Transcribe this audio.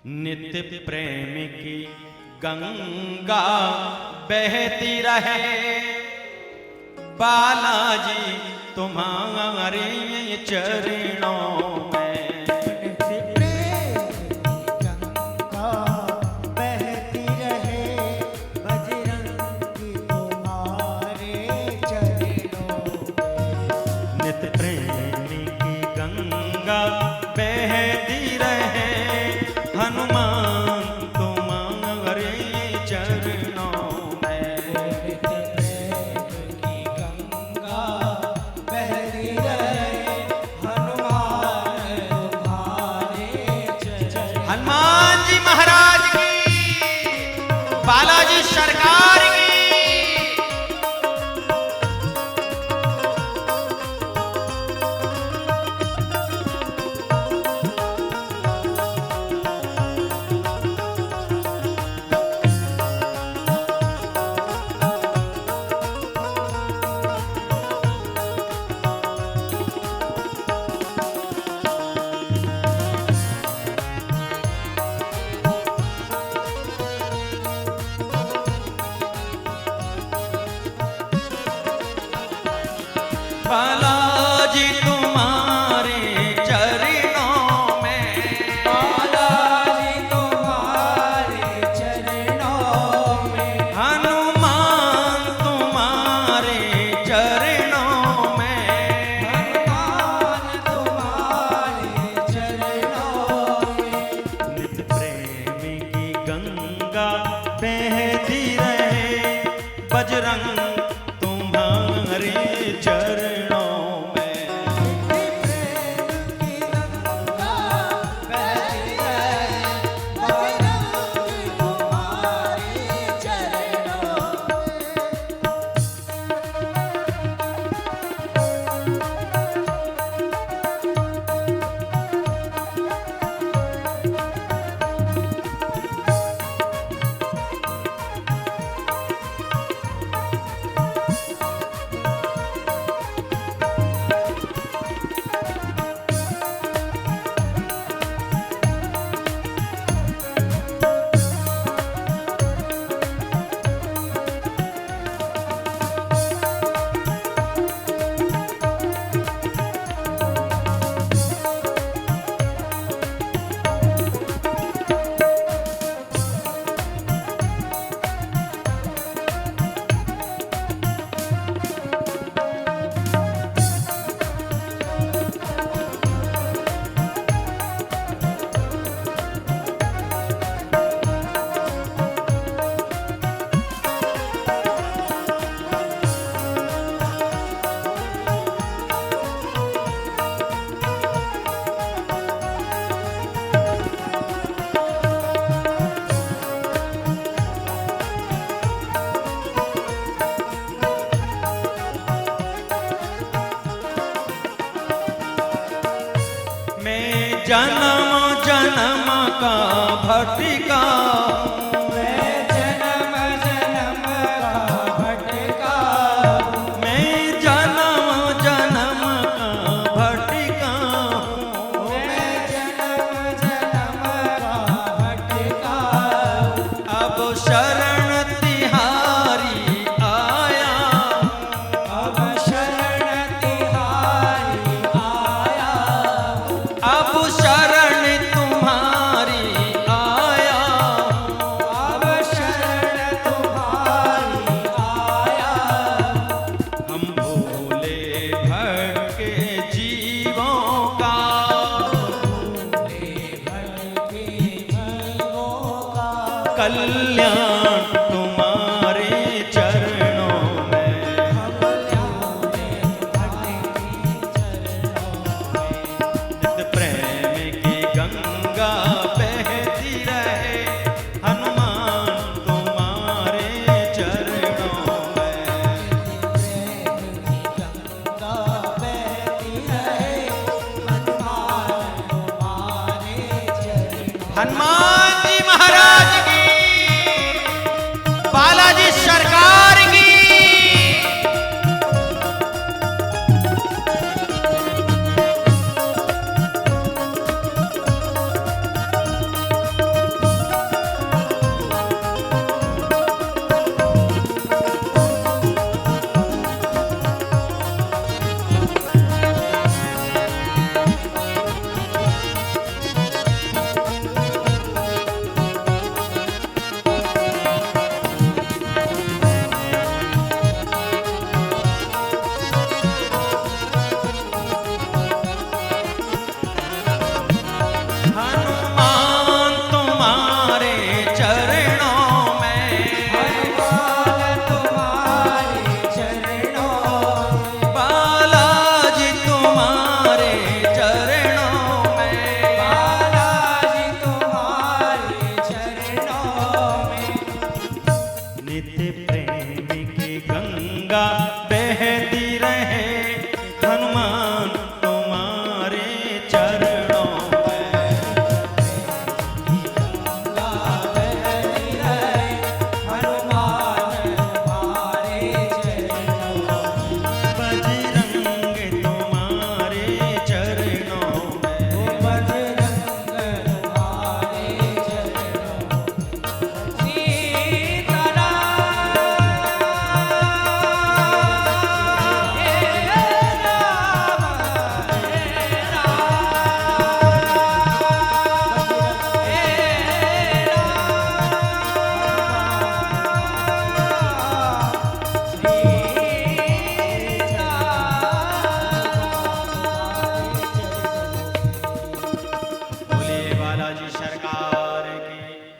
नित्य प्रेम की गंगा बहती रहे, बालाजी तुम्हारे चरणों में। बहती रहे हनुमान तुम्हारे चरणों में। प्रेम की गंगा बहती रहे हनुमान तुम्हारे चरणों। हनुमान जी महाराज की, बालाजी सरकार की। बालाजी तुम्हारे चरणों में, बालाजी तुम्हारे चरणों में, हनुमान तुम्हारे चरणों में, हनुमान तुम्हारे चरणों में। नित्य प्रेम की गंगा बहती रहे, बजरंग तुम्हारे चरणों में। प्रेम की गंगा बहती रहे बजरंग तुम्हारे चरणों में। जन्म जन्म का भटका, मैं जन्म जन्म का भटका, मैं जन्म जन्म का भटका, मैं जन्म जन्म का भटका। अब शरण तिहारी आया, अब शरण तिहारी आया, अब शरण तुम्हारी आया, अब शरण तुम्हारी आया। हम भोले भटके जीवों का, भटके जीवों का कल्याण तुम्हारे चरणों में। नित्य प्रेम की गंगा बहती रहे, हनुमान तुम्हारे चरणों में। हनुमान जी महाराज